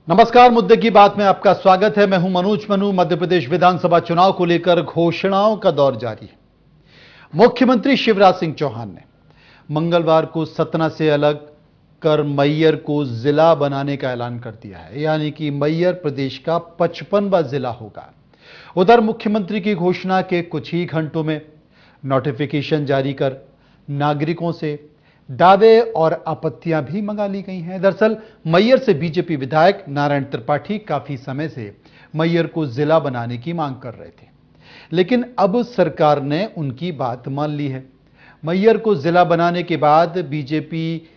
नमस्कार, मुद्दे की बात में आपका स्वागत है। मैं हूं मनोज मनु। मध्य प्रदेश विधानसभा चुनाव को लेकर घोषणाओं का दौर जारी है। मुख्यमंत्री शिवराज सिंह चौहान ने मंगलवार को सतना से अलग कर मैयर को जिला बनाने का ऐलान कर दिया है, यानी कि मैयर प्रदेश का 55वां जिला होगा। उधर मुख्यमंत्री की घोषणा के कुछ ही घंटों में नोटिफिकेशन जारी कर नागरिकों से दावे और आपत्तियां भी मंगा ली गई हैं। दरअसल मैयर से बीजेपी विधायक नारायण त्रिपाठी काफी समय से मैयर को जिला बनाने की मांग कर रहे थे, लेकिन अब सरकार ने उनकी बात मान ली है। मैयर को जिला बनाने के बाद बीजेपी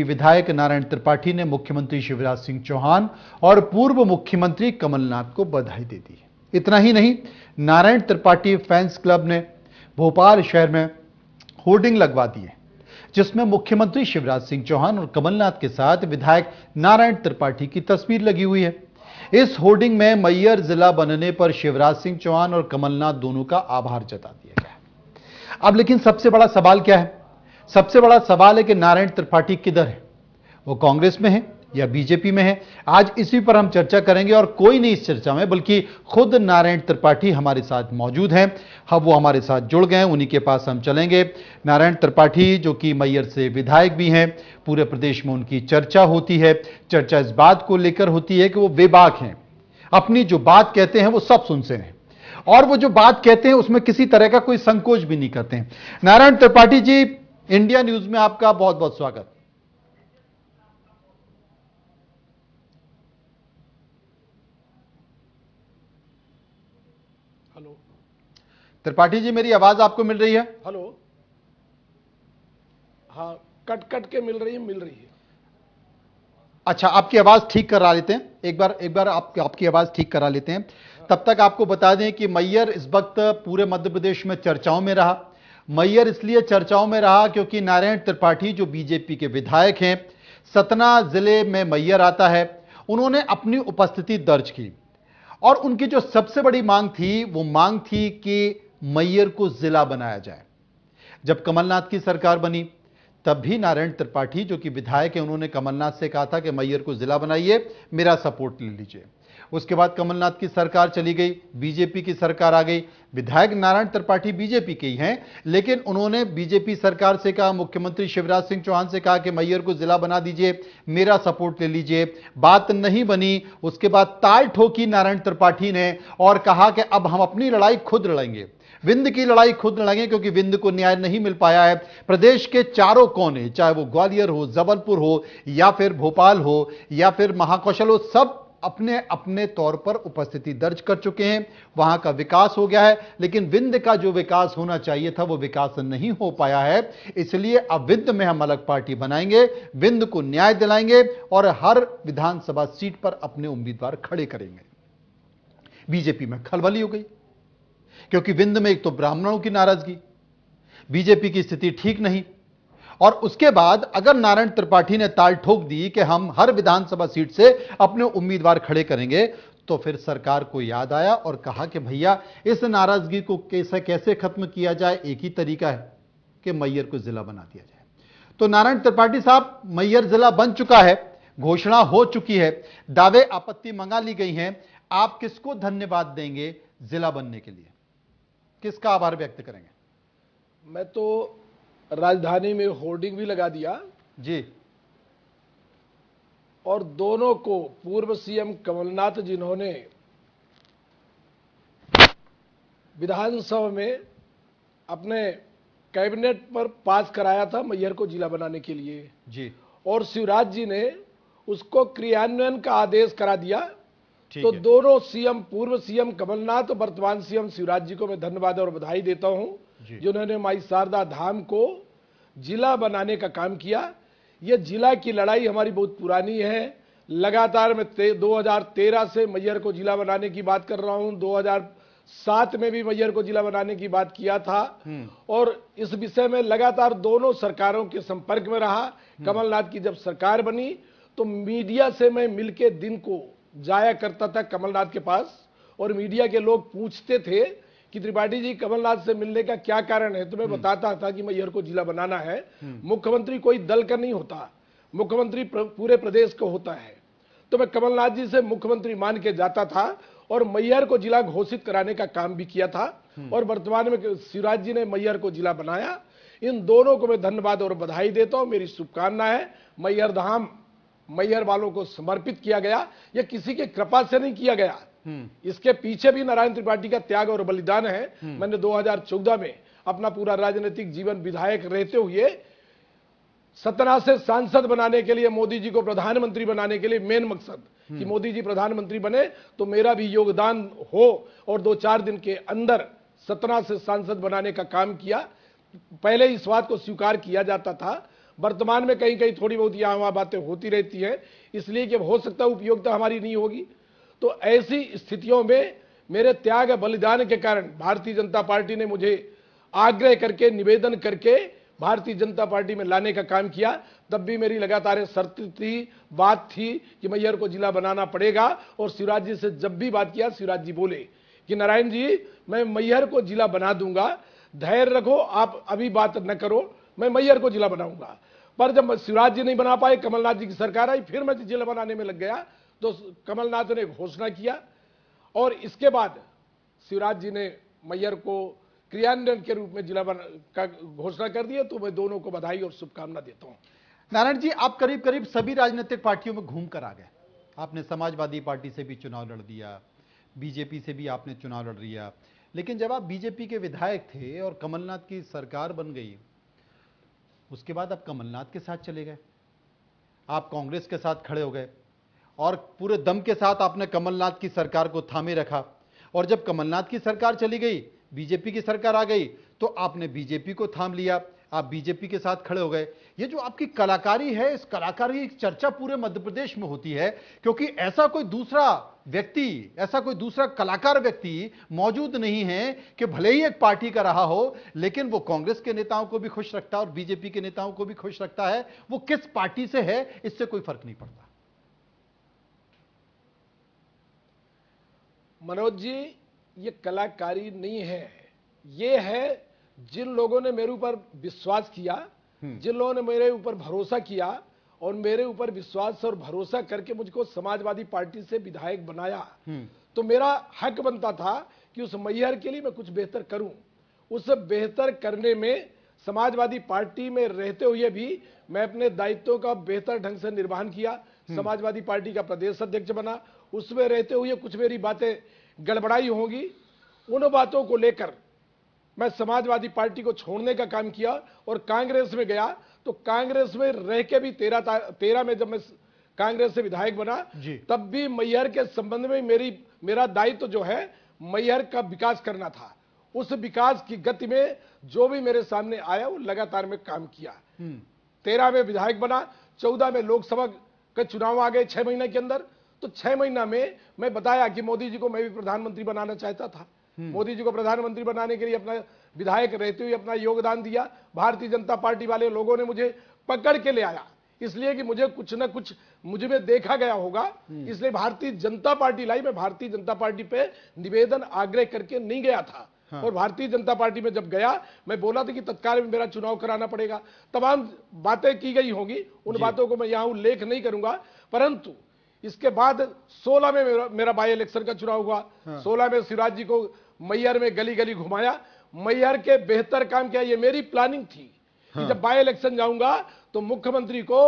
विधायक नारायण त्रिपाठी ने मुख्यमंत्री शिवराज सिंह चौहान और पूर्व मुख्यमंत्री कमलनाथ को बधाई दे दी है। इतना ही नहीं, नारायण त्रिपाठी फैंस क्लब ने भोपाल शहर में होर्डिंग लगवा दी है, जिसमें मुख्यमंत्री शिवराज सिंह चौहान और कमलनाथ के साथ विधायक नारायण त्रिपाठी की तस्वीर लगी हुई है। इस होर्डिंग में मैयर जिला बनने पर शिवराज सिंह चौहान और कमलनाथ दोनों का आभार जता दिया गया है। अब लेकिन सबसे बड़ा सवाल क्या है? सबसे बड़ा सवाल है कि नारायण त्रिपाठी किधर है? वो कांग्रेस में है या बीजेपी में है? आज इसी पर हम चर्चा करेंगे और कोई नहीं इस चर्चा में, बल्कि खुद नारायण त्रिपाठी हमारे साथ मौजूद हैं। अब वो हमारे साथ जुड़ गए हैं, उन्हीं के पास हम चलेंगे। नारायण त्रिपाठी जो कि मैयर से विधायक भी हैं, पूरे प्रदेश में उनकी चर्चा होती है। चर्चा इस बात को लेकर होती है कि वो बेबाक हैं, अपनी जो बात कहते हैं वो सब सुनते हैं, और वो जो बात कहते हैं उसमें किसी तरह का कोई संकोच भी नहीं करते हैं। नारायण त्रिपाठी जी, इंडिया न्यूज में आपका बहुत बहुत स्वागत। हेलो त्रिपाठी जी, मेरी आवाज आपको मिल रही है? हेलो। हाँ, कट कट के मिल रही है। अच्छा, आपकी आवाज ठीक करा लेते हैं। एक बार आपकी आवाज ठीक करा लेते हैं। तब तक आपको बता दें कि मैयर इस वक्त पूरे मध्य प्रदेश में चर्चाओं में रहा। मैयर इसलिए चर्चाओं में रहा क्योंकि नारायण त्रिपाठी जो बीजेपी के विधायक हैं, सतना जिले में मैयर आता है, उन्होंने अपनी उपस्थिति दर्ज की और उनकी जो सबसे बड़ी मांग थी वो मांग थी कि मैयर को जिला बनाया जाए। जब कमलनाथ की सरकार बनी तब भी नारायण त्रिपाठी जो कि विधायक है, उन्होंने कमलनाथ से कहा था कि मैयर को जिला बनाइए, मेरा सपोर्ट ले लीजिए। उसके बाद कमलनाथ की सरकार चली गई, बीजेपी की सरकार आ गई। विधायक नारायण त्रिपाठी बीजेपी के ही हैं, लेकिन उन्होंने बीजेपी सरकार से कहा, मुख्यमंत्री शिवराज सिंह चौहान से कहा कि मैयर को जिला बना दीजिए, मेरा सपोर्ट ले लीजिए। बात नहीं बनी। उसके बाद ताल ठोकी नारायण त्रिपाठी ने और कहा कि अब हम अपनी लड़ाई खुद लड़ेंगे, विंध्य की लड़ाई खुद लड़ेंगे, क्योंकि विंध्य को न्याय नहीं मिल पाया है। प्रदेश के चारों कोने, चाहे वो ग्वालियर हो, जबलपुर हो, या फिर भोपाल हो, या फिर महाकौशल हो, सब अपने अपने तौर पर उपस्थिति दर्ज कर चुके हैं। वहां का विकास हो गया है, लेकिन विंध्य का जो विकास होना चाहिए था वो विकास नहीं हो पाया है। इसलिए अब विंध्य में हम अलग पार्टी बनाएंगे, विंध्य को न्याय दिलाएंगे और हर विधानसभा सीट पर अपने उम्मीदवार खड़े करेंगे। बीजेपी में खलबली हो गई, क्योंकि विंध्य में एक तो ब्राह्मणों की नाराजगी, बीजेपी की स्थिति ठीक नहीं, और उसके बाद अगर नारायण त्रिपाठी ने ताल ठोक दी कि हम हर विधानसभा सीट से अपने उम्मीदवार खड़े करेंगे, तो फिर सरकार को याद आया और कहा कि भैया इस नाराजगी को कैसे खत्म किया जाए। एक ही तरीका है कि मैयर को जिला बना दिया जाए। तो नारायण त्रिपाठी साहब, मैयर जिला बन चुका है, घोषणा हो चुकी है, दावे आपत्ति मंगा ली गई हैं। आप किसको धन्यवाद देंगे जिला बनने के लिए? किसका आभार व्यक्त करेंगे? मैं तो राजधानी में होर्डिंग भी लगा दिया जी। और दोनों को, पूर्व सीएम कमलनाथ जिन्होंने विधानसभा में अपने कैबिनेट पर पास कराया था मैयर को जिला बनाने के लिए जी, और शिवराज जी ने उसको क्रियान्वयन का आदेश करा दिया। तो दोनों सीएम, पूर्व सीएम कमलनाथ और वर्तमान सीएम शिवराज जी को मैं धन्यवाद और बधाई देता हूं, जिन्होंने माई शारदा धाम को जिला बनाने का काम किया। यह जिला की लड़ाई हमारी बहुत पुरानी है। लगातार मैं 2013 से मैयर को जिला बनाने की बात कर रहा हूं। 2007 में भी मैयर को जिला बनाने की बात किया था और इस विषय में लगातार दोनों सरकारों के संपर्क में रहा। कमलनाथ की जब सरकार बनी तो मीडिया से मैं मिलके दिन को जाया करता था कमलनाथ के पास, और मीडिया के लोग पूछते थे कि त्रिपाठी जी कमलनाथ से मिलने का क्या कारण है, तो मैं बताता था कि मैयर को जिला बनाना है। मुख्यमंत्री कोई दल का नहीं होता, मुख्यमंत्री पूरे प्रदेश का होता है। तो मैं कमलनाथ जी से मुख्यमंत्री मान के जाता था और मैहर को जिला घोषित कराने का काम भी किया था। और वर्तमान में शिवराज जी ने मैहर को जिला बनाया। इन दोनों को मैं धन्यवाद और बधाई देता हूं। मेरी शुभकामना है। मैहर धाम मैहर वालों को समर्पित किया गया, यह किसी की कृपा से नहीं किया गया। इसके पीछे भी नारायण त्रिपाठी का त्याग और बलिदान है। मैंने 2014 में अपना पूरा राजनीतिक जीवन विधायक रहते हुए सतना से सांसद बनाने के लिए, मोदी जी को प्रधानमंत्री बनाने के लिए मेन मकसद कि मोदी जी प्रधानमंत्री बने तो मेरा भी योगदान हो, और 2-4 दिन के अंदर सतना से सांसद बनाने का काम किया। पहले इस बात को स्वीकार किया जाता था। वर्तमान में कहीं कहीं थोड़ी बहुत यहाँ वहाँ बातें होती रहती हैं, इसलिए कि हो सकता है उपयोगिता हमारी नहीं होगी। तो ऐसी स्थितियों में मेरे त्याग बलिदान के कारण भारतीय जनता पार्टी ने मुझे आग्रह करके, निवेदन करके भारतीय जनता पार्टी में लाने का काम किया। तब भी मेरी लगातार शर्त थी, बात थी कि मैहर को जिला बनाना पड़ेगा। और शिवराज जी से जब भी बात किया, शिवराज जी बोले कि नारायण जी, मैं मैहर को जिला बना दूंगा, धैर्य रखो, आप अभी बात न करो, मैं मैहर को जिला बनाऊंगा। पर जब शिवराज जी नहीं बना पाए, कमलनाथ जी की सरकार आई, फिर मैं जिला बनाने में लग गया। तो कमलनाथ ने घोषणा किया और इसके बाद शिवराज जी ने मैहर को क्रियान्वयन के रूप में जिला का घोषणा कर दिया। तो मैं दोनों को बधाई और शुभकामना देता हूं। नारायण जी, आप करीब करीब सभी राजनीतिक पार्टियों में घूम कर आ गए। आपने समाजवादी पार्टी से भी चुनाव लड़ दिया, बीजेपी से भी आपने चुनाव लड़ लिया, लेकिन जब आप बीजेपी के विधायक थे और कमलनाथ की सरकार बन गई, उसके बाद आप कमलनाथ के साथ चले गए, आप कांग्रेस के साथ खड़े हो गए और पूरे दम के साथ आपने कमलनाथ की सरकार को थामे रखा। और जब कमलनाथ की सरकार चली गई, बीजेपी की सरकार आ गई, तो आपने बीजेपी को थाम लिया, आप बीजेपी के साथ खड़े हो गए। ये जो आपकी कलाकारी है, इस कलाकारी की चर्चा पूरे मध्य प्रदेश में होती है, क्योंकि ऐसा कोई दूसरा व्यक्ति, ऐसा कोई दूसरा कलाकार व्यक्ति मौजूद नहीं है कि भले ही एक पार्टी का रहा हो, लेकिन वो कांग्रेस के नेताओं को भी खुश रखता है और बीजेपी के नेताओं को भी खुश रखता है। वो किस पार्टी से है, इससे कोई फर्क नहीं पड़ता। मनोज जी, ये कलाकारी नहीं है, ये है जिन लोगों ने मेरे ऊपर विश्वास किया, जिन लोगों ने मेरे ऊपर भरोसा किया और मेरे ऊपर विश्वास और भरोसा करके मुझको समाजवादी पार्टी से विधायक बनाया, तो मेरा हक बनता था कि उस मैहर के लिए मैं कुछ बेहतर करूं। उस बेहतर करने में समाजवादी पार्टी में रहते हुए भी मैं अपने दायित्वों का बेहतर ढंग से निर्वहन किया। समाजवादी पार्टी का प्रदेश अध्यक्ष बना, उसमें रहते हुए कुछ मेरी बातें गड़बड़ाई होंगी, उन बातों को लेकर मैं समाजवादी पार्टी को छोड़ने का काम किया और कांग्रेस में गया। तो कांग्रेस में रह के भी 13 में जब मैं कांग्रेस से विधायक बना, तब भी मैहर के संबंध में मेरा दायित्व जो है मैहर का विकास करना था। उस विकास की गति में जो भी मेरे सामने आया, वो लगातार मैं काम किया। 13 में विधायक बना, 14 में लोकसभा के चुनाव आ गए 6 महीने के अंदर। तो 6 महीना में मैं बताया कि मोदी जी को मैं भी प्रधानमंत्री बनाना चाहता था। मोदी जी को प्रधानमंत्री बनाने के लिए अपना विधायक रहते हुए अपना योगदान दिया। भारतीय जनता पार्टी वाले लोगों ने मुझे पकड़ के ले आया, इसलिए कि मुझे कुछ न कुछ मुझ में देखा गया होगा, इसलिए भारतीय जनता पार्टी लाई। मैं भारतीय जनता पार्टी पे निवेदन आग्रह करके नहीं गया था। और भारतीय जनता पार्टी में जब गया, मैं बोला था कि तत्काल में मेरा चुनाव कराना पड़ेगा। तमाम बातें की गई होंगी, उन बातों को मैं यहां उल्लेख नहीं करूंगा। परंतु इसके बाद 16 में मेरा बाई इलेक्शन का चुनाव हुआ। 16 में शिवराज जी को मैहर में गली गली घुमाया, मैहर के बेहतर काम किया। ये मेरी प्लानिंग थी कि जब बाई इलेक्शन जाऊंगा तो मुख्यमंत्री को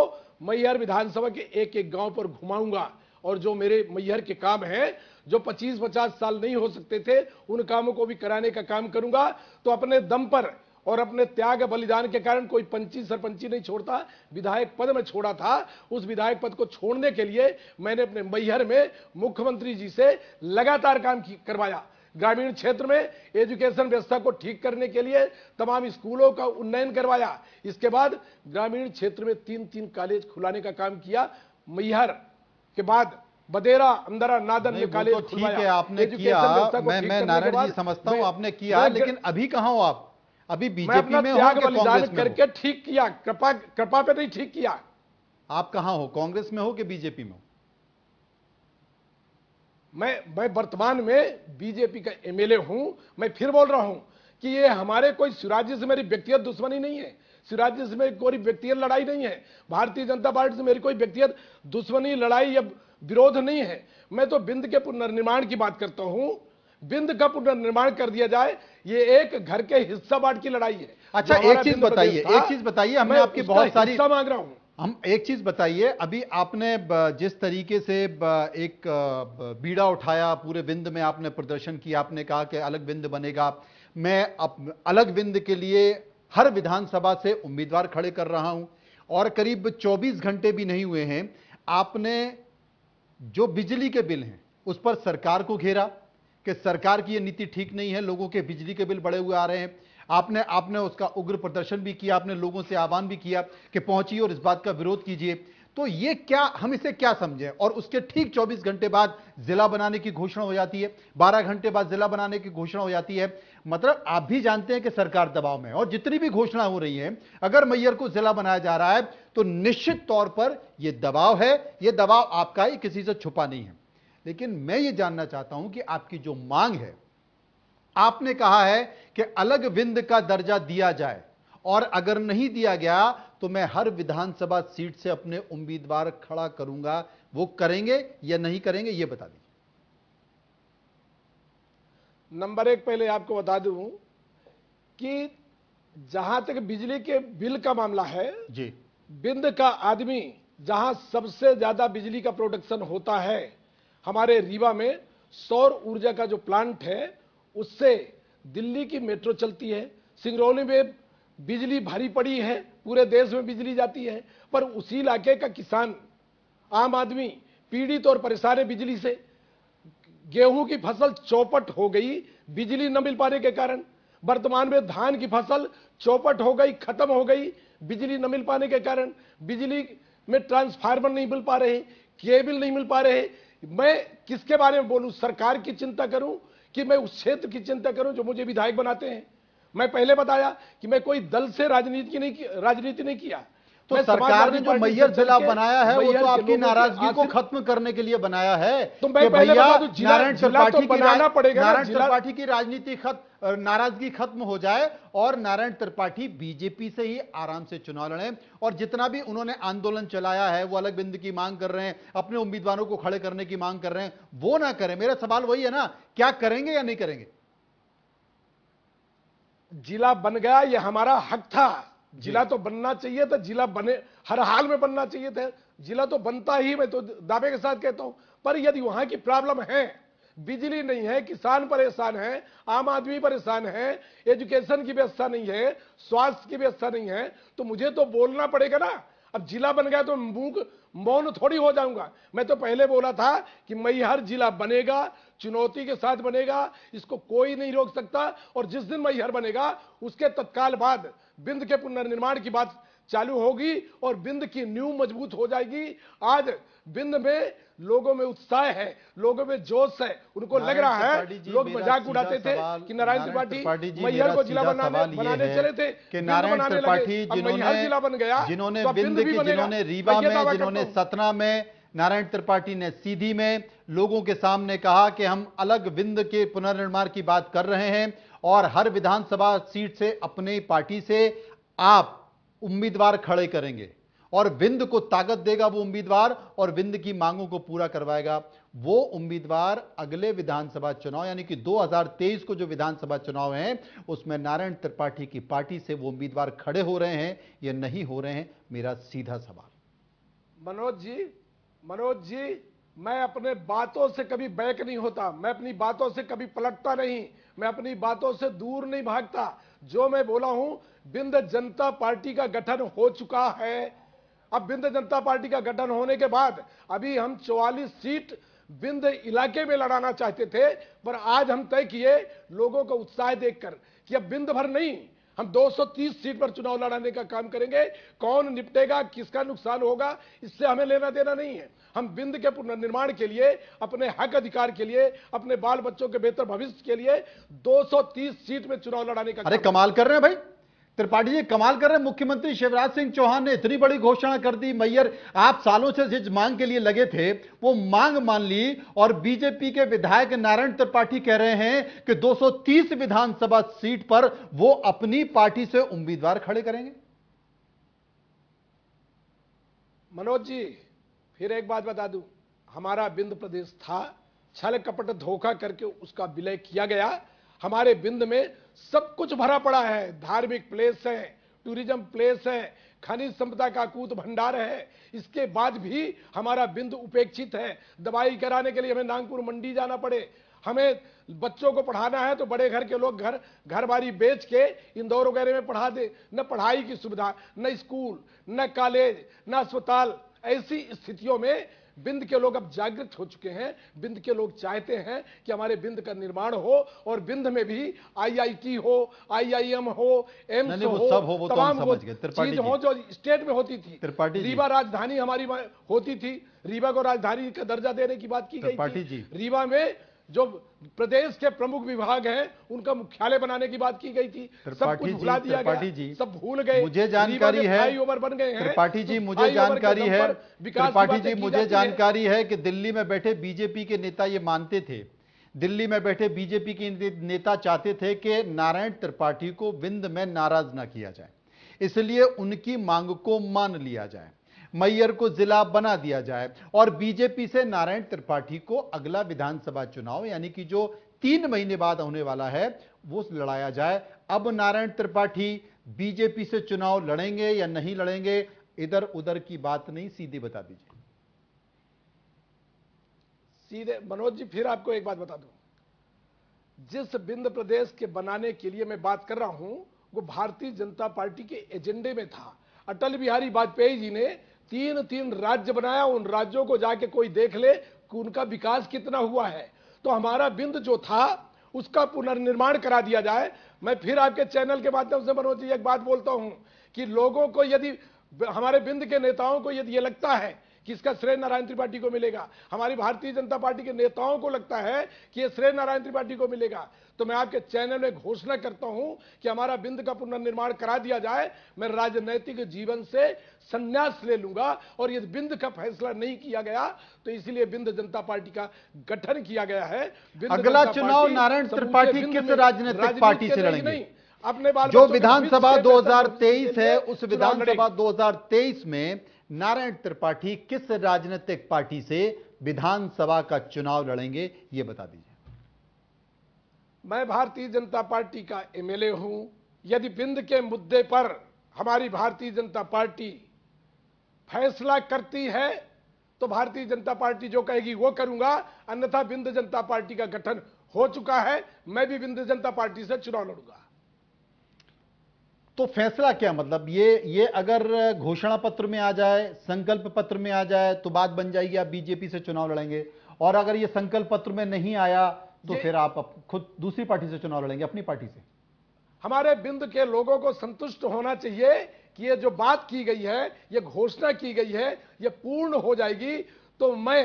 मैहर विधानसभा के एक एक गांव पर घुमाऊंगा और जो मेरे मैहर के काम हैं, जो 25-50 साल नहीं हो सकते थे, उन कामों को भी कराने का काम करूंगा। तो अपने दम पर और अपने त्याग बलिदान के कारण कोई पंची सरपंची नहीं छोड़ता, विधायक पद में छोड़ा था। उस विधायक पद को छोड़ने के लिए मैंने अपने मैहर में मुख्यमंत्री जी से लगातार काम करवाया। ग्रामीण क्षेत्र में एजुकेशन व्यवस्था को ठीक करने के लिए तमाम स्कूलों का उन्नयन करवाया। इसके बाद ग्रामीण क्षेत्र में 3-3 कॉलेज खुलाने का काम किया। मैहर के बाद बदेरा, अंदरा, नादन में कॉलेज खुलवाया। ठीक है, आपने किया, मैं नारायण जी समझता हूं आपने किया, लेकिन अभी कहां हो आप? अभी बीजेपी में हो कि कांग्रेस में? करके ठीक किया, कृपा पे नहीं ठीक किया। आप कहां हो, कांग्रेस में हो कि बीजेपी में हो? मैं वर्तमान में बीजेपी का एमएलए हूं। मैं फिर बोल रहा हूं कि ये हमारे कोई शिवराज जी से मेरी व्यक्तिगत दुश्मनी नहीं है, शिवराज जी से मेरी कोई व्यक्तिगत लड़ाई नहीं है, भारतीय जनता पार्टी से मेरी कोई व्यक्तिगत दुश्मनी, लड़ाई या विरोध नहीं है। मैं तो बिंद के पुनर्निर्माण की बात करता हूं। बिंद का पुनर्निर्माण कर दिया जाए, ये एक घर के हिस्सा बांट की लड़ाई है। अच्छा, एक चीज बताइए, हमने आपकी बहुत सारी हिस्सा मांग रहा हूं। हम एक चीज बताइए, अभी आपने जिस तरीके से एक बीड़ा उठाया, पूरे विंध्य में आपने प्रदर्शन किया, आपने कहा कि अलग विंध्य बनेगा, मैं अलग विंध्य के लिए हर विधानसभा से उम्मीदवार खड़े कर रहा हूं, और करीब 24 घंटे भी नहीं हुए हैं, आपने जो बिजली के बिल हैं उस पर सरकार को घेरा कि सरकार की यह नीति ठीक नहीं है, लोगों के बिजली के बिल बढ़े हुए आ रहे हैं। आपने उसका उग्र प्रदर्शन भी किया, आपने लोगों से आह्वान भी किया कि पहुंचिए और इस बात का विरोध कीजिए। तो ये क्या, हम इसे क्या समझें? और उसके ठीक 24 घंटे बाद जिला बनाने की घोषणा हो जाती है, 12 घंटे बाद जिला बनाने की घोषणा हो जाती है। मतलब आप भी जानते हैं कि सरकार दबाव में है, और जितनी भी घोषणा हो रही है, अगर मैयर को जिला बनाया जा रहा है तो निश्चित तौर पर यह दबाव है, यह दबाव आपका ही, किसी से छुपा नहीं है। लेकिन मैं यह जानना चाहता हूं कि आपकी जो मांग है, आपने कहा है कि अलग विंध्य का दर्जा दिया जाए, और अगर नहीं दिया गया तो मैं हर विधानसभा सीट से अपने उम्मीदवार खड़ा करूंगा। वो करेंगे या नहीं करेंगे, यह बता दीजिए। नंबर एक, पहले आपको बता दूं कि जहां तक बिजली के बिल का मामला है जी, बिंद का आदमी जहां सबसे ज्यादा बिजली का प्रोडक्शन होता है, हमारे रीवा में सौर ऊर्जा का जो प्लांट है, उससे दिल्ली की मेट्रो चलती है। सिंगरौली में बिजली भारी पड़ी है, पूरे देश में बिजली जाती है, पर उसी इलाके का किसान, आम आदमी पीड़ित और परेशान है बिजली से। गेहूं की फसल चौपट हो गई बिजली न मिल पाने के कारण। वर्तमान में धान की फसल चौपट हो गई, खत्म हो गई बिजली न मिल पाने के कारण। बिजली में ट्रांसफार्मर नहीं मिल पा रहे, केबल नहीं मिल पा रहे। मैं किसके बारे में बोलूं? सरकार की चिंता करूं कि मैं उस क्षेत्र की चिंता करूं जो मुझे विधायक बनाते हैं? मैं पहले बताया कि मैं कोई दल से राजनीति नहीं किया। तो सरकार ने जो मैयर जिला बनाया है वो तो आपकी नाराजगी को खत्म करने के लिए बनाया है। तो मैं पहले बता दूं, नारायण त्रिपाठी की राजनीति नाराजगी खत्म हो जाए, और नारायण त्रिपाठी बीजेपी से ही आराम से चुनाव लड़े, और जितना भी उन्होंने आंदोलन चलाया है, वो अलग बिंदु की मांग कर रहे हैं, अपने उम्मीदवारों को खड़े करने की मांग कर रहे हैं, वो ना करें। मेरा सवाल वही है ना, क्या करेंगे या नहीं करेंगे? जिला बन गया, ये हमारा हक था। जिला तो बनना चाहिए था, जिला बने, हर हाल में बनना चाहिए था। जिला तो बनता ही, मैं तो दावे के साथ कहता हूं। पर यदि वहां की प्रॉब्लम है, बिजली नहीं है, किसान परेशान है, आम आदमी परेशान है, एजुकेशन की व्यवस्था नहीं है, स्वास्थ्य की व्यवस्था नहीं है, तो मुझे तो बोलना पड़ेगा ना। अब जिला बन गया तो मौन थोड़ी हो जाऊंगा। मैं तो पहले बोला था कि मैहर जिला बनेगा, चुनौती के साथ बनेगा, इसको कोई नहीं रोक सकता। और जिस दिन मैहर बनेगा उसके तत्काल बाद बिंद के पुनर्निर्माण की बात चालू होगी और बिंद की नींव मजबूत हो जाएगी। आज बिंद में लोगों में उत्साह है, लोगों में जोश है। उनको लग रहा है, लोग मजाक उड़ाते थे कि नारायण त्रिपाठी मैहर को जिला बनाने चले थे कि नारायण त्रिपाठी जिला बन गया, जिन्होंने बिंद की, जिन्होंने रीवा में, जिन्होंने सतना में, नारायण त्रिपाठी ने सीधी में लोगों के सामने कहा कि हम अलग विंध्य के पुनर्निर्माण की बात कर रहे हैं, और हर विधानसभा सीट से अपनी पार्टी से आप उम्मीदवार खड़े करेंगे, और विंध्य को ताकत देगा वो उम्मीदवार, और विंध्य की मांगों को पूरा करवाएगा वो उम्मीदवार। अगले विधानसभा चुनाव यानी कि 2023 को जो विधानसभा चुनाव हैं, उसमें नारायण त्रिपाठी की पार्टी से वो उम्मीदवार खड़े हो रहे हैं या नहीं हो रहे हैं? मेरा सीधा सवाल। मनोज जी, मैं अपने बातों से कभी बैक नहीं होता, मैं अपनी बातों से कभी पलटता नहीं, मैं अपनी बातों से दूर नहीं भागता। जो मैं बोला हूं, बिंद जनता पार्टी का गठन हो चुका है। अब बिंद जनता पार्टी का गठन होने के बाद अभी हम 44 सीट बिंद इलाके में लड़ाना चाहते थे, पर आज हम तय किए लोगों को उत्साह देखकर कि अब बिंद भर नहीं, हम 230 सीट पर चुनाव लड़ाने का काम करेंगे। कौन निपटेगा, किसका नुकसान होगा, इससे हमें लेना देना नहीं है। हम बिंद के पुनर्निर्माण के लिए, अपने हक अधिकार के लिए, अपने बाल बच्चों के बेहतर भविष्य के लिए 230 सीट में चुनाव लड़ाने का। अरे कमाल कर रहे हैं भाई त्रिपाठी जी, कमाल कर रहे हैं। मुख्यमंत्री शिवराज सिंह चौहान ने इतनी बड़ी घोषणा कर दी। मैयर, आप सालों से जिस मांग के लिए लगे थे वो मांग मान ली, और बीजेपी के विधायक नारायण त्रिपाठी कह रहे हैं कि 230 विधानसभा सीट पर वो अपनी पार्टी से उम्मीदवार खड़े करेंगे। मनोज जी, फिर एक बात बता दूं, हमारा बिंद प्रदेश था, छल कपट धोखा करके उसका विलय किया गया। हमारे बिंद में सब कुछ भरा पड़ा है, धार्मिक प्लेस है, टूरिज्म प्लेस है, खनिज संपदा का कूट भंडार है। इसके बाद भी हमारा बिंद उपेक्षित है। दवाई कराने के लिए हमें नागपुर मंडी जाना पड़े, हमें बच्चों को पढ़ाना है तो बड़े घर के लोग घर बारी बेच के इंदौर वगैरह में पढ़ा दे। न पढ़ाई की सुविधा, न स्कूल, न कॉलेज, न अस्पताल। ऐसी स्थितियों में बिंद के लोग अब जागृत हो चुके हैं। बिंद के लोग चाहते हैं कि हमारे बिंद का निर्माण हो और बिंद में भी आईआईटी हो, आईआईएम हो, एम्स हो, सब हो, वो तमाम तो वो चीज हो जो स्टेट में होती थी। त्रिपाठी जी, रीवा राजधानी हमारी होती थी, रीवा को राजधानी का दर्जा देने की बात की गई थी। रीवा में जो प्रदेश के प्रमुख विभाग हैं उनका मुख्यालय बनाने की बात की गई थी। सब कुछ भुला दिया गया, सब भूल गए। मुझे जानकारी है, फ्लाईओवर बन गए हैं। त्रिपाठी जी मुझे जानकारी है, त्रिपाठी जी मुझे जानकारी है कि दिल्ली में बैठे बीजेपी के नेता ये मानते थे, दिल्ली में बैठे बीजेपी के नेता चाहते थे कि नारायण त्रिपाठी को बिंद में नाराज ना किया जाए, इसलिए उनकी मांग को मान लिया जाए, मैयर को जिला बना दिया जाए और बीजेपी से नारायण त्रिपाठी को अगला विधानसभा चुनाव यानी कि जो 3 महीने बाद होने वाला है वो लड़ाया जाए। अब नारायण त्रिपाठी बीजेपी से चुनाव लड़ेंगे या नहीं लड़ेंगे, इधर उधर की बात नहीं, सीधे बता दीजिए। सीधे मनोज जी, फिर आपको एक बात बता दूं, जिस बिंद प्रदेश के बनाने के लिए मैं बात कर रहा हूं वो भारतीय जनता पार्टी के एजेंडे में था। अटल बिहारी वाजपेयी जी ने 3 राज्य बनाया, उन राज्यों को जाके कोई देख ले कि उनका विकास कितना हुआ है। तो हमारा बिंद जो था उसका पुनर्निर्माण करा दिया जाए। मैं फिर आपके चैनल के माध्यम से मनोज जी एक बात बोलता हूं कि लोगों को यदि, हमारे बिंद के नेताओं को यदि ये लगता है कि इसका श्रेय नारायण त्रिपाठी को मिलेगा, हमारी भारतीय जनता पार्टी के नेताओं को लगता है कि यह श्रेय नारायण त्रिपाठी को मिलेगा, तो मैं आपके चैनल में घोषणा करता हूं कि हमारा बिंद का पुनर्निर्माण करा दिया जाए। मैं राजनैतिक जीवन से संन्यास ले लूंगा और यदि बिंद का फैसला नहीं किया गया तो इसलिए बिंद जनता पार्टी का गठन किया गया है। अगला चुनाव नारायण त्रिपाठी किस राजनीतिक पार्टी से लड़ेंगे? अपने जो विधानसभा 2023 है उस विधानसभा 2023 में नारायण त्रिपाठी किस राजनीतिक पार्टी से विधानसभा का चुनाव लड़ेंगे, यह बता दीजिए। मैं भारतीय जनता पार्टी का एमएलए हूं। यदि बिंद के मुद्दे पर हमारी भारतीय जनता पार्टी फैसला करती है तो भारतीय जनता पार्टी जो कहेगी वो करूंगा, अन्यथा बिंद जनता पार्टी का गठन हो चुका है, मैं भी बिंद जनता पार्टी से चुनाव लड़ूंगा। तो फैसला क्या, मतलब ये अगर घोषणा पत्र में आ जाए, संकल्प पत्र में आ जाए तो बात बन जाएगी आप बीजेपी से चुनाव लड़ेंगे, और अगर ये संकल्प पत्र में नहीं आया तो फिर आप खुद दूसरी पार्टी से चुनाव लड़ेंगे, अपनी पार्टी से? हमारे बिंद के लोगों को संतुष्ट होना चाहिए कि ये जो बात की गई है, ये घोषणा की गई है, ये पूर्ण हो जाएगी तो मैं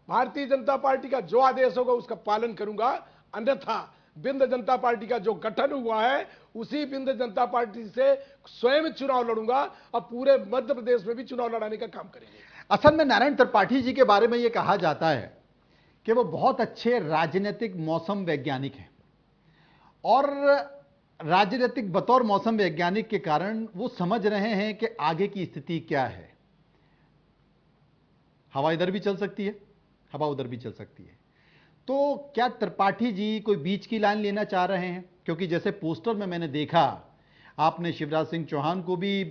भारतीय जनता पार्टी का जो आदेश होगा उसका पालन करूंगा, अन्यथा बिंद जनता पार्टी का जो गठन हुआ है उसी बिंद जनता पार्टी से स्वयं चुनाव लड़ूंगा और पूरे मध्य प्रदेश में भी चुनाव लड़ाने का काम करेंगे। असल में नारायण त्रिपाठी जी के बारे में यह कहा जाता है कि वो बहुत अच्छे राजनीतिक मौसम वैज्ञानिक हैं और राजनीतिक बतौर मौसम वैज्ञानिक के कारण वो समझ रहे हैं कि आगे की स्थिति क्या है। हवा इधर भी चल सकती है, हवा उधर भी चल सकती है। तो क्या त्रिपाठी जी कोई बीच की लाइन लेना चाह रहे हैं? क्योंकि जैसे पोस्टर में मैंने देखा आपने शिवराज सिंह चौहान को भी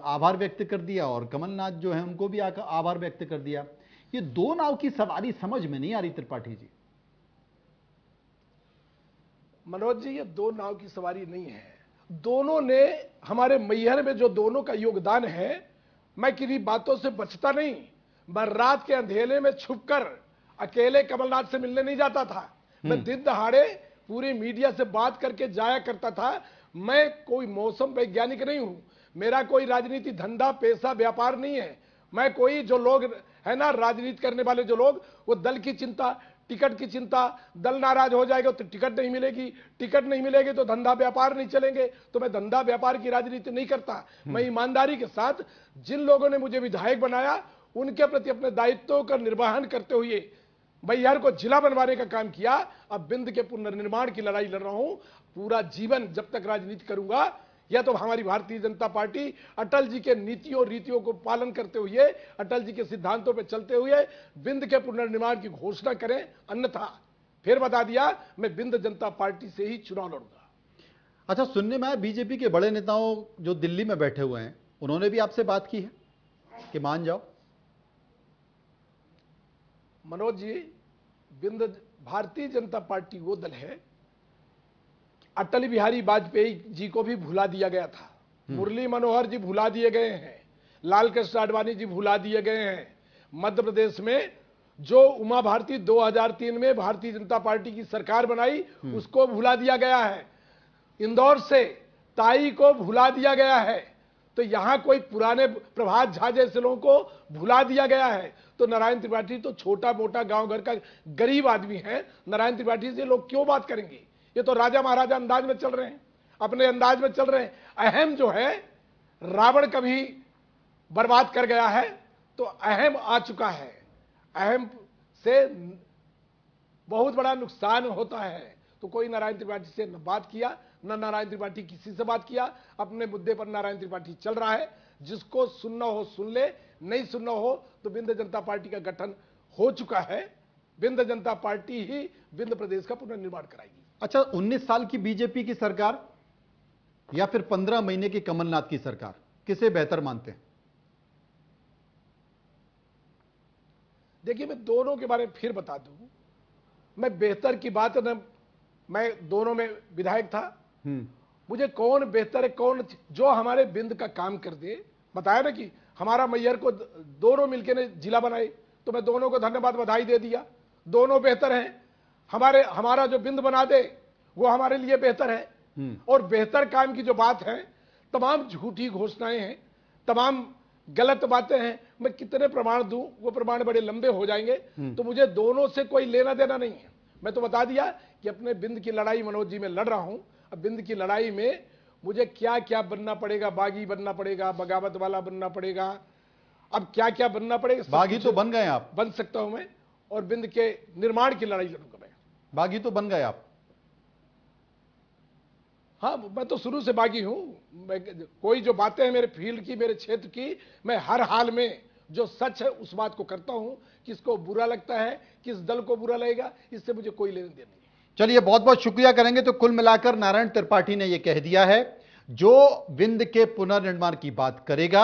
आभार व्यक्त कर दिया और कमलनाथ जो है उनको भी आभार व्यक्त कर दिया। ये दो नाव की सवारी समझ में नहीं आ रही त्रिपाठी जी। मनोज जी, ये दो नाव की सवारी नहीं है। दोनों ने हमारे मैहर में जो दोनों का योगदान है, मैं किन्हीं बातों से बचता नहीं। मैं रात के अंधेरे में छुपकर अकेले कमलनाथ से मिलने नहीं जाता था, मैं दिन दहाड़े पूरी मीडिया से बात करके जाया करता था। मैं कोई मौसम वैज्ञानिक नहीं हूं, मेरा कोई राजनीति धंधा पेशा व्यापार नहीं है। मैं कोई जो लोग है ना राजनीति करने वाले जो लोग, वो दल की चिंता, टिकट की चिंता, दल नाराज हो जाएगा तो टिकट नहीं मिलेगी, टिकट नहीं मिलेगी तो धंधा व्यापार नहीं चलेंगे, तो मैं धंधा व्यापार की राजनीति नहीं करता। मैं ईमानदारी के साथ जिन लोगों ने मुझे विधायक बनाया उनके प्रति अपने दायित्वों का निर्वहन करते हुए मैहर को जिला बनवाने का काम किया। अब बिंद के पुनर्निर्माण की लड़ाई लड़ रहा हूं। पूरा जीवन जब तक राजनीति करूंगा या तो हमारी भारतीय जनता पार्टी अटल जी के नीतियों रीतियों को पालन करते हुए, अटल जी के सिद्धांतों पर चलते हुए विंध्य के पुनर्निर्माण की घोषणा करें, अन्यथा फिर बता दिया मैं विंध्य जनता पार्टी से ही चुनाव लड़ूंगा। अच्छा, सुनने में आया बीजेपी के बड़े नेताओं जो दिल्ली में बैठे हुए हैं, उन्होंने भी आपसे बात की है कि मान जाओ? मनोज जी, भारतीय जनता पार्टी वो दल है, अटल बिहारी वाजपेयी जी को भी भुला दिया गया था, मुरली मनोहर जी भुला दिए गए हैं, लाल कृष्ण आडवाणी जी भुला दिए गए हैं। मध्य प्रदेश में जो उमा भारती 2003 में भारतीय जनता पार्टी की सरकार बनाई, उसको भुला दिया गया है। इंदौर से ताई को भुला दिया गया है। तो यहां कोई पुराने प्रभात झा जैसे लोगों को भुला दिया गया है। तो नारायण त्रिपाठी तो छोटा मोटा गांव घर का गरीब आदमी है, नारायण त्रिपाठी से लोग क्यों बात करेंगे? ये तो राजा महाराजा अंदाज में चल रहे हैं, अपने अंदाज में चल रहे हैं। अहम जो है, रावण कभी बर्बाद कर गया है, तो अहम आ चुका है। अहम से बहुत बड़ा नुकसान होता है। तो कोई नारायण त्रिपाठी से न बात किया, न नारायण त्रिपाठी किसी से बात किया। अपने मुद्दे पर नारायण त्रिपाठी चल रहा है। जिसको सुनना हो सुन ले, नहीं सुनना हो तो विंध्य जनता पार्टी का गठन हो चुका है। विंध्य जनता पार्टी ही विंध्य प्रदेश का पुनर्निर्माण कराएगी। अच्छा, 19 साल की बीजेपी की सरकार या फिर 15 महीने की कमलनाथ की सरकार, किसे बेहतर मानते हैं? देखिए, मैं दोनों के बारे में फिर बता दूं, मैं बेहतर की बात न, मैं दोनों में विधायक था। मुझे कौन बेहतर है, कौन जो हमारे विंध्य का काम कर दे। बताया ना कि हमारा मैयर को दोनों मिलकर ने जिला बनाए, तो मैं दोनों को धन्यवाद बधाई दे दिया। दोनों बेहतर हैं। हमारा जो विंध्य बना दे वो हमारे लिए बेहतर है। और बेहतर काम की जो बात है, तमाम झूठी घोषणाएं हैं, तमाम गलत बातें हैं। मैं कितने प्रमाण दूं, वो प्रमाण बड़े लंबे हो जाएंगे। तो मुझे दोनों से कोई लेना देना नहीं है। मैं तो बता दिया कि अपने विंध्य की लड़ाई मनोज जी में लड़ रहा हूं। अब विंध्य की लड़ाई में मुझे क्या क्या बनना पड़ेगा, बागी बनना पड़ेगा, बगावत वाला बनना पड़ेगा, अब क्या क्या बनना पड़ेगा। बागी तो बन गए आप। बन सकता हूं मैं, और विंध्य के निर्माण की लड़ाई लड़ूंगा मैं। बागी तो बन गए आप। हाँ, मैं तो शुरू से बागी हूं। कोई जो बातें हैं मेरे फील्ड की, मेरे क्षेत्र की, मैं हर हाल में जो सच है उस बात को करता हूं। किसको बुरा लगता है, किस दल को बुरा लगेगा, इससे मुझे कोई लेने देना नहीं। चलिए, बहुत बहुत शुक्रिया करेंगे। तो कुल मिलाकर नारायण त्रिपाठी ने यह कह दिया है, जो विंध्य के पुनर्निर्माण की बात करेगा,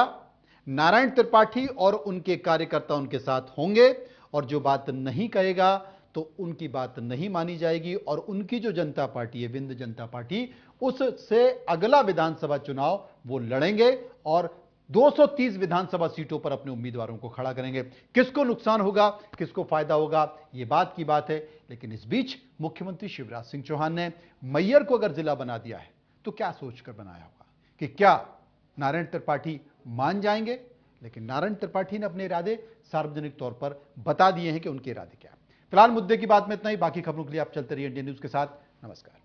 नारायण त्रिपाठी और उनके कार्यकर्ता उनके साथ होंगे, और जो बात नहीं कहेगा तो उनकी बात नहीं मानी जाएगी। और उनकी जो जनता पार्टी है, विंध्य जनता पार्टी, उससे अगला विधानसभा चुनाव वो लड़ेंगे और 230 विधानसभा सीटों पर अपने उम्मीदवारों को खड़ा करेंगे। किसको नुकसान होगा, किसको फायदा होगा, यह बात की बात है। लेकिन इस बीच मुख्यमंत्री शिवराज सिंह चौहान ने मैयर को अगर जिला बना दिया है तो क्या सोचकर बनाया होगा कि क्या नारायण त्रिपाठी मान जाएंगे? लेकिन नारायण त्रिपाठी ने अपने इरादे सार्वजनिक तौर पर बता दिए हैं कि उनके इरादे क्या है। फिलहाल मुद्दे की बात में इतना ही। बाकी खबरों के लिए आप चलते रहिए इंडिया न्यूज के साथ। नमस्कार।